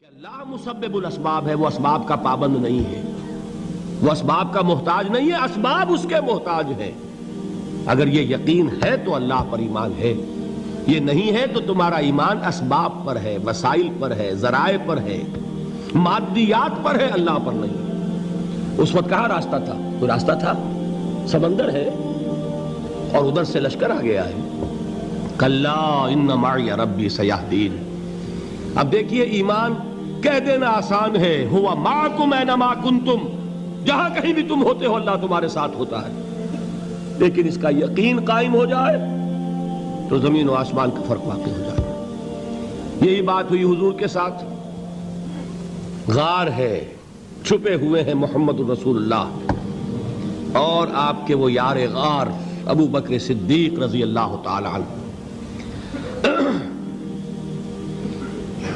اللہ مسبب الاسباب ہے، وہ اسباب کا پابند نہیں ہے، وہ اسباب کا محتاج نہیں ہے، اسباب اس کے محتاج ہیں۔ اگر یہ یقین ہے تو اللہ پر ایمان ہے، یہ نہیں ہے تو تمہارا ایمان اسباب پر ہے، وسائل پر ہے، ذرائع پر ہے، مادیات پر ہے، اللہ پر نہیں۔ اس وقت کہاں راستہ تھا؟ کوئی راستہ تھا؟ سمندر ہے اور ادھر سے لشکر آ گیا ہے۔ کلا ان معی ربی سیہدین۔ اب دیکھیے ایمان کہہ دینا آسان ہے، ہوا معکم اینما کنتم، جہاں کہیں بھی تم ہوتے ہو اللہ تمہارے ساتھ ہوتا ہے، لیکن اس کا یقین قائم ہو جائے تو زمین و آسمان کا فرق واقع ہو جائے۔ یہی بات ہوئی حضور کے ساتھ۔ غار ہے، چھپے ہوئے ہیں محمد الرسول اللہ اور آپ کے وہ یار غار ابو بکر صدیق رضی اللہ تعالی عنہ۔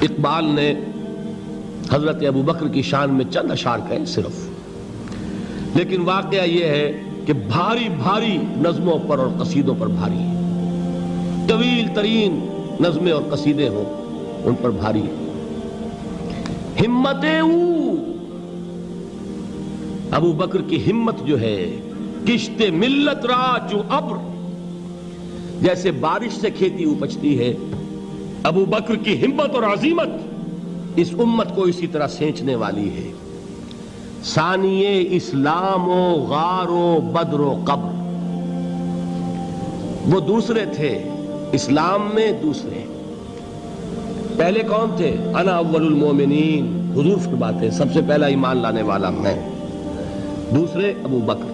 اقبال نے حضرت ابو بکر کی شان میں چند اشعار کہے صرف، لیکن واقعہ یہ ہے کہ بھاری بھاری نظموں پر اور قصیدوں پر بھاری ہے، طویل ترین نظمیں اور قصیدے ہوں ان پر بھاری ہے۔ ہمت ابو بکر کی ہمت جو ہے، کشت ملت را جو ابر، جیسے بارش سے کھیتی اپجتی ہے، ابو بکر کی ہمت اور عزیمت اس امت کو اسی طرح سینچنے والی ہے۔ ثانیے اسلام و غار و بدر و قبر، وہ دوسرے تھے اسلام میں، دوسرے پہلے کون تھے؟ انا اول المومنین، حضور فرماتے ہیں سب سے پہلا ایمان لانے والا میں، دوسرے ابو بکر۔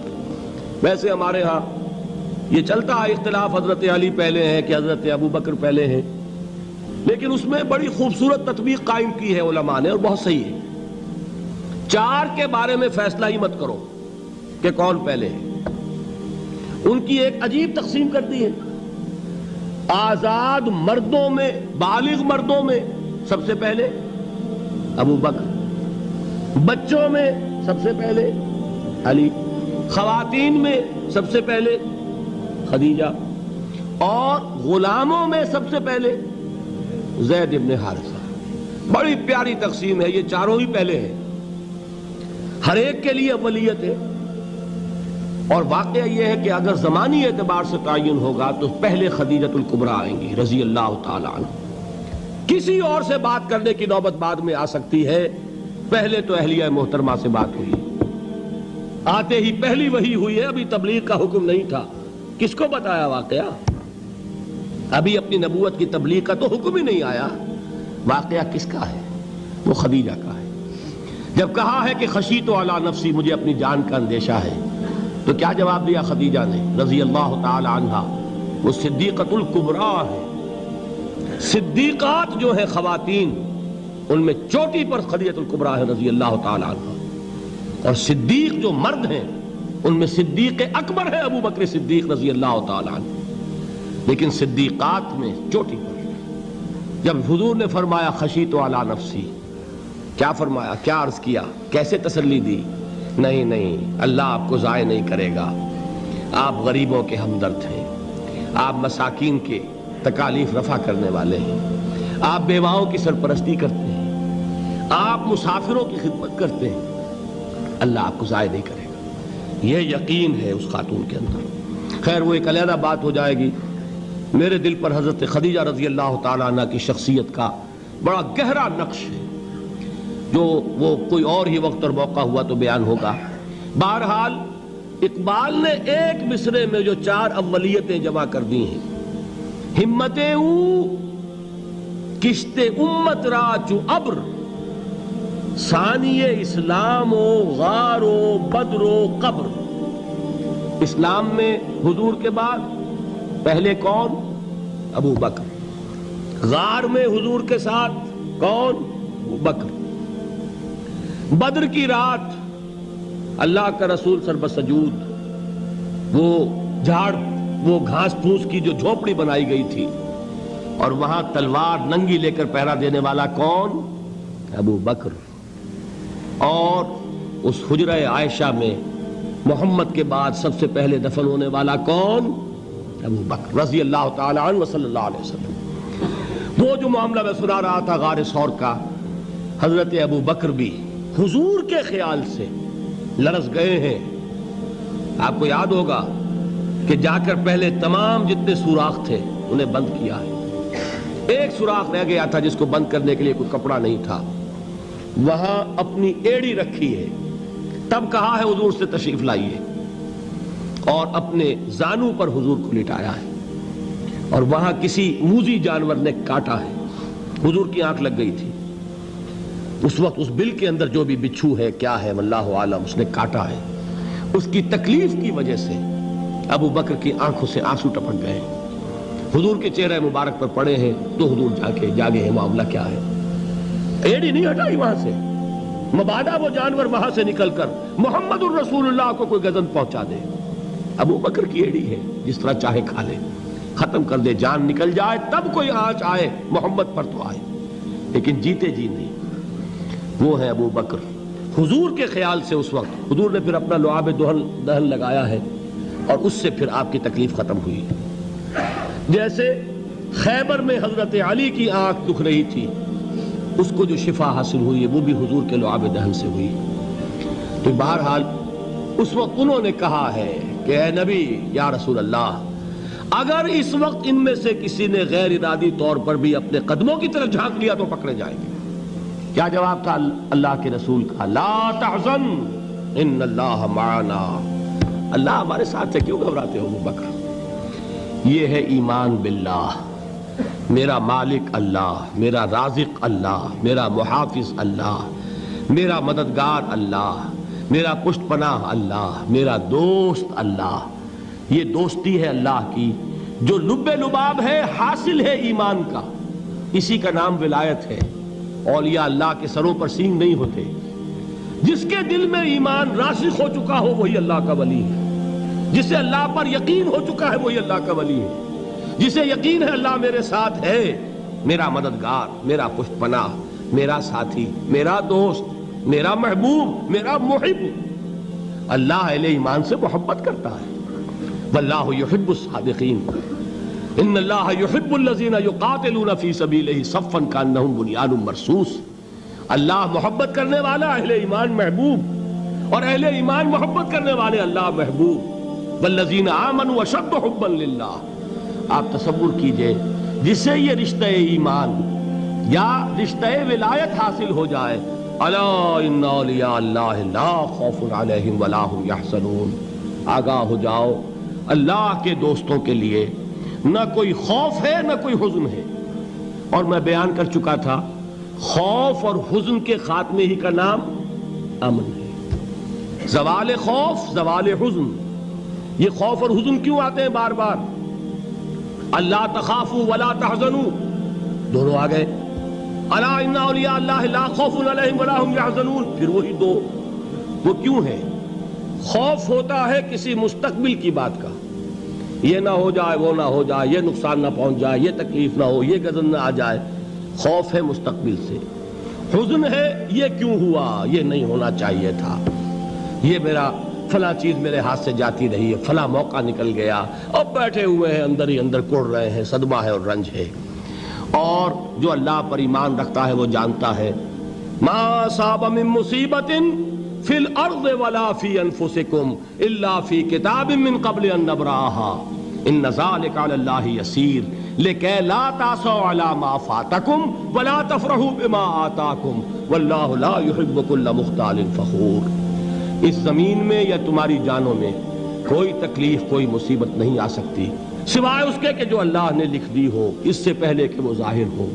ویسے ہمارے ہاں یہ چلتا ہے اختلاف، حضرت علی پہلے ہیں کہ حضرت ابو بکر پہلے ہیں، لیکن اس میں بڑی خوبصورت تطبیق قائم کی ہے علماء نے اور بہت صحیح ہے۔ چار کے بارے میں فیصلہ ہی مت کرو کہ کون پہلے ہے، ان کی ایک عجیب تقسیم کر دی ہے۔ آزاد مردوں میں، بالغ مردوں میں سب سے پہلے ابو بکر، بچوں میں سب سے پہلے علی، خواتین میں سب سے پہلے خدیجہ، اور غلاموں میں سب سے پہلے زید ابن حارثہ۔ بڑی پیاری تقسیم ہے، یہ چاروں ہی پہلے ہیں، ہر ایک کے لیے اولیت ہے۔ اور واقعہ یہ ہے کہ اگر زمانی اعتبار سے تعین ہوگا تو پہلے خدیجۃ الکبریٰ آئیں گی رضی اللہ تعالی عنہ، کسی اور سے بات کرنے کی نوبت بعد میں آ سکتی ہے، پہلے تو اہلیہ محترمہ سے بات ہوئی، آتے ہی پہلی وحی ہوئی ہے، ابھی تبلیغ کا حکم نہیں تھا۔ کس کو بتایا واقعہ؟ ابھی اپنی نبوت کی تبلیغ کا تو حکم ہی نہیں آیا۔ واقعہ کس کا ہے؟ وہ خدیجہ کا ہے۔ جب کہا ہے کہ خشیت علی نفسی، مجھے اپنی جان کا اندیشہ ہے، تو کیا جواب دیا خدیجہ نے رضی اللہ تعالی عنہا؟ وہ صدیقۃ الکبریٰ ہے۔ صدیقات جو ہیں خواتین، ان میں چوٹی پر خدیجۃ الکبریٰ ہے رضی اللہ تعالی عنہا، اور صدیق جو مرد ہیں ان میں صدیق اکبر ہے ابو بکر صدیق رضی اللہ تعالی عنہ، لیکن صدیقات میں چوٹی پر۔ جب حضور نے فرمایا خشیت علی نفسی، کیا فرمایا؟ کیا عرض کیا؟ کیسے تسلی دی؟ نہیں، اللہ آپ کو ضائع نہیں کرے گا، آپ غریبوں کے ہمدرد ہیں، آپ مساکین کے تکالیف رفع کرنے والے ہیں، آپ بیواؤں کی سرپرستی کرتے ہیں، آپ مسافروں کی خدمت کرتے ہیں، اللہ آپ کو ضائع نہیں کرے گا۔ یہ یقین ہے اس خاتون کے اندر۔ خیر وہ ایک علیحدہ بات ہو جائے گی۔ میرے دل پر حضرت خدیجہ رضی اللہ تعالیٰ عنہ کی شخصیت کا بڑا گہرا نقش ہے، جو وہ کوئی اور ہی وقت اور موقع ہوا تو بیان ہوگا۔ بہرحال اقبال نے ایک مصرے میں جو چار اولیتیں جمع کر دی ہیں، ہمت کشت امت را چو ابر، ثانی اسلام و غار و بدر و قبر۔ اسلام میں حضور کے بعد پہلے کون؟ ابو بکر۔ غار میں حضور کے ساتھ کون؟ ابو بکر۔ بدر کی رات اللہ کا رسول سر بسجود، وہ جھاڑ، وہ گھاس پھوس کی جو جھوپڑی بنائی گئی تھی، اور وہاں تلوار ننگی لے کر پہرا دینے والا کون؟ ابو بکر۔ اور اس حجرہ عائشہ میں محمد کے بعد سب سے پہلے دفن ہونے والا کون؟ ابو بکر رضی اللہ تعالی عنہ صلی اللہ علیہ وسلم۔ وہ جو معاملہ میں سنا رہا تھا غار ثور کا، حضرت ابو بکر بھی حضور کے خیال سے لرز گئے ہیں. آپ کو یاد ہوگا کہ جا کر پہلے تمام جتنے سوراخ تھے انہیں بند کیا ہے. ایک سوراخ رہ گیا تھا جس کو بند کرنے کے لیے کوئی کپڑا نہیں تھا. وہاں اپنی ایڑی رکھی ہے. تب کہا ہے حضور سے تشریف لائیے, اور اپنے زانو پر حضور کو لٹایا ہے. اور وہاں کسی موذی جانور نے کاٹا ہے. حضور کی آنکھ لگ گئی تھی. اس وقت اس بل کے اندر جو بھی بچھو ہے کیا ہے واللہ عالم, اس نے کاٹا ہے. اس کی تکلیف کی وجہ سے ابو بکر کی آنکھوں سے آنسو ٹپک گئے. حضور کے چہرے مبارک پر پڑے ہیں تو حضور جاگے ہیں, معاملہ کیا ہے. ایڑی نہیں ہٹائی وہاں سے, مبادا وہ جانور وہاں سے نکل کر محمد الرسول اللہ کو کوئی گزن پہنچا دے. ابو بکر کی ایڑی ہے, جس طرح چاہے کھا لے, ختم کر دے, جان نکل جائے تب کوئی آنچ آئے محمد پر تو آئے, لیکن جیتے جی نہیں. وہ ہے ابو بکر. حضور کے خیال سے اس وقت حضور نے پھر اپنا لعاب دہن لگایا ہے, اور اس سے پھر آپ کی تکلیف ختم ہوئی. جیسے خیبر میں حضرت علی کی آنکھ دکھ رہی تھی, اس کو جو شفا حاصل ہوئی ہے وہ بھی حضور کے لعاب دہن سے ہوئی. تو بہرحال اس وقت انہوں نے کہا ہے کہ اے نبی یا رسول اللہ, اگر اس وقت ان میں سے کسی نے غیر ارادی طور پر بھی اپنے قدموں کی طرف جھانک لیا تو پکڑے جائیں گے. کیا جواب تھا اللہ کے رسول کا؟ لا تحزن ان اللہ معنا. اللہ ہمارے ساتھ ہے, کیوں گھبراتے ہو ابو بکر. یہ ہے ایمان باللہ, میرا مالک اللہ, میرا رازق اللہ, میرا محافظ اللہ, میرا مددگار اللہ, میرا پشت پناہ اللہ, میرا دوست اللہ. یہ دوستی ہے اللہ کی جو لب لباب ہے, حاصل ہے ایمان کا. اسی کا نام ولایت ہے. اولیاء اللہ کے سروں پر سینگ نہیں ہوتے. جس کے دل میں ایمان راسخ ہو چکا ہو وہی اللہ کا ولی ہے. جسے اللہ پر یقین ہو چکا ہے وہی اللہ کا ولی ہے. جسے یقین ہے اللہ میرے ساتھ ہے, میرا مددگار, میرا پشت پناہ, میرا ساتھی, میرا دوست, میرا محبوب, میرا محب. اللہ اہل ایمان سے محبت کرتا ہے. واللہ یحب الصادقین. ان اللہ یحب الذین یقاتلون فی سبیلہ صفا کانہم بنیان مرصوص. اللہ محبت کرنے والا, اہل ایمان محبوب, اور اہل ایمان محبت کرنے والے اللہ محبوب. والذین آمنوا اشد حبا للہ. آپ تصور کیجئے جسے یہ رشتہ ایمان یا رشتہ ولایت حاصل ہو جائے, الا ان اولیاء اللہ لا خوف علیہم ولا هم یحزنون. آگاہ ہو جاؤ, اللہ کے دوستوں کے لیے نہ کوئی خوف ہے نہ کوئی حزن ہے. اور میں بیان کر چکا تھا, خوف اور حزن کے خاتمے ہی کا نام امن ہے. زوال خوف, زوال حزن. یہ خوف اور حزن کیوں آتے ہیں بار بار؟ اللہ تخافوا ولا تحزنوا, دونوں آ گئے. الا ان اولیاء اللہ لا خوف علیہم ولا هم یحزنون, پھر وہی دو. وہ کیوں ہے؟ خوف ہوتا ہے کسی مستقبل کی بات کا, یہ نہ ہو جائے, وہ نہ ہو جائے, یہ نقصان نہ پہنچ جائے, یہ تکلیف نہ ہو, یہ غضب نہ آ جائے. خوف ہے مستقبل سے. حزن ہے یہ کیوں ہوا, یہ نہیں ہونا چاہیے تھا, یہ میرا فلاں چیز میرے ہاتھ سے جاتی رہی ہے, فلاں موقع نکل گیا, اب بیٹھے ہوئے ہیں اندر ہی اندر کڑ رہے ہیں, صدمہ ہے اور رنج ہے. اور جو اللہ پر ایمان رکھتا ہے وہ جانتا ہے ما اصاب من مصیبت فی الارض ولا فی انفسکم الا فی کتاب من قبل ان نبرأها ان ذلک علی اللہ یسیر لکی لا تعصوا علی ما فاتکم ولا تفرحوا بما آتاکم واللہ لا یحب کل مختال فخور. اس زمین میں یا تمہاری جانوں میں کوئی تکلیف, کوئی مصیبت نہیں آ سکتی سوائے اس کے کہ جو اللہ نے لکھ دی ہو, اس سے پہلے کہ وہ ظاہر ہو.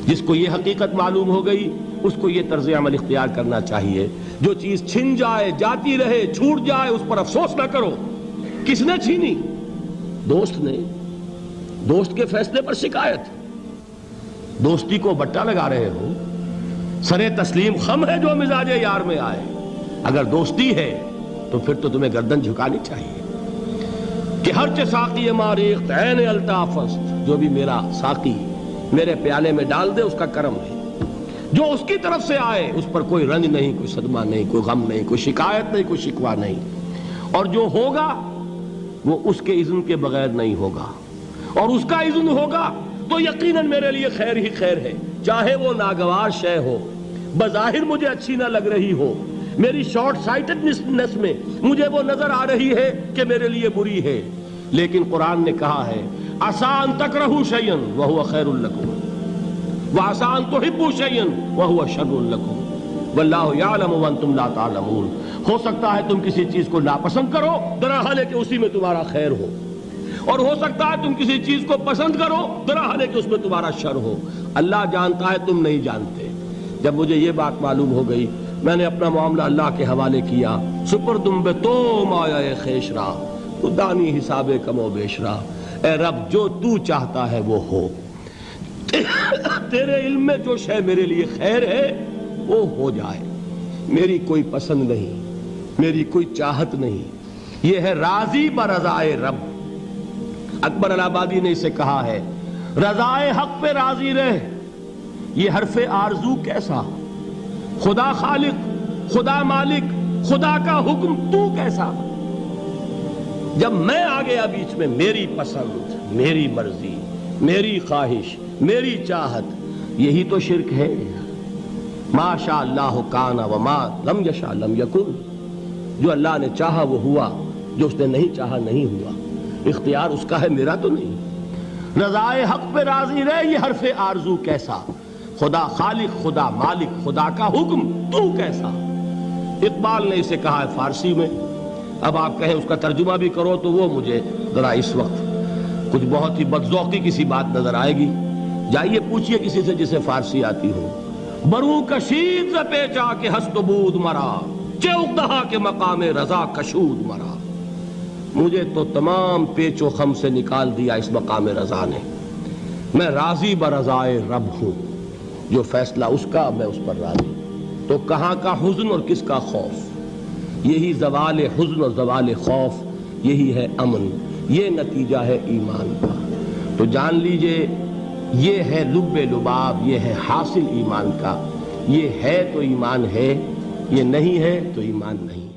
جس کو یہ حقیقت معلوم ہو گئی اس کو یہ طرز عمل اختیار کرنا چاہیے. جو چیز چھن جائے, جاتی رہے, چھوٹ جائے, اس پر افسوس نہ کرو. کس نے چھینی؟ دوست نے. دوست کے فیصلے پر شکایت. دوستی کو بٹا لگا رہے ہو, سرے تسلیم خم ہے جو مزاج یار میں آئے. اگر دوستی ہے تو پھر تو تمہیں گردن جھکانی چاہیے کہ ہر چہ ساقی ماریخت عین الطافست, جو بھی میرا ساقی میرے پیالے میں ڈال دے اس کا کرم ہے. جو اس کی طرف سے آئے اس پر کوئی رنج نہیں, کوئی صدمہ نہیں, کوئی غم نہیں, کوئی شکایت نہیں, کوئی شکوہ نہیں. اور جو ہوگا وہ اس کے اذن کے بغیر نہیں ہوگا, اور اس کا اذن ہوگا تو یقیناً میرے لیے خیر ہی خیر ہے, چاہے وہ ناگوار شے ہو. بظاہر مجھے اچھی نہ لگ رہی ہو، میری شارٹ سائٹڈنس میں مجھے وہ نظر آ رہی ہے کہ میرے لیے بری ہے، لیکن قرآن نے کہا ہے عسیٰ ان تکرہوا شیئا وہو خیر لکم وعسیٰ ان تحبوا شیئا وہو شر لکم واللہ یعلم وانتم لا تعلمون۔ ہو سکتا ہے تم کسی چیز کو ناپسند کرو درحال ہے کہ اسی میں تمہارا خیر ہو، اور ہو سکتا ہے تم کسی چیز کو پسند کرو درحال ہے کہ اس میں تمہارا شر ہو۔ اللہ جانتا ہے، تم نہیں جانتے۔ جب مجھے یہ بات معلوم ہو گئی، میں نے اپنا معاملہ اللہ کے حوالے کیا۔ سپردم بے تو مایا خیش را تو دانی حساب کم و بیش را، اے رب جو تو چاہتا ہے وہ ہو، تیرے علم میں جو شے میرے لیے خیر ہے وہ ہو جائے، میری کوئی پسند نہیں، میری کوئی چاہت نہیں، یہ ہے راضی برضائے رب۔ اکبر الہ آبادی نے اسے کہا ہے رضائے حق پہ راضی رہ، یہ حرف آرزو کیسا، خدا خالق، خدا مالک، خدا کا حکم تو کیسا۔ جب میں آ گیا بیچ میں، میری پسند، میری مرضی، میری خواہش، میری چاہت، یہی تو شرک ہے۔ ما شاء اللہ کان وما لم یشاء لم یکن، جو اللہ نے چاہا وہ ہوا، جو اس نے نہیں چاہا نہیں ہوا، اختیار اس کا ہے، میرا تو نہیں۔ رضائے حق پہ راضی رہ، یہ حرف آرزو کیسا، خدا خالق، خدا مالک، خدا کا حکم تو کیسا۔ اقبال نے اسے کہا ہے فارسی میں، اب آپ کہیں اس کا ترجمہ بھی کرو تو وہ مجھے ذرا اس وقت کچھ بہت ہی بدذوقی کسی بات نظر آئے گی۔ جائیے پوچھئے کسی سے جسے فارسی آتی ہو۔ برو کشید ز پیچا کے ہست و بود مرا، چے اقدہا کے مقام رضا کشود مرا۔ مجھے تو تمام پیچ و خم سے نکال دیا اس مقام رضا نے، میں راضی برضائے رب ہوں، جو فیصلہ اس کا میں اس پر راضی۔ تو کہاں کا حزن اور کس کا خوف، یہی زوال حزن اور زوال خوف، یہی ہے امن، یہ نتیجہ ہے ایمان کا۔ تو جان لیجئے یہ ہے لب لباب، یہ ہے حاصل ایمان کا، یہ ہے تو ایمان ہے، یہ نہیں ہے تو ایمان نہیں۔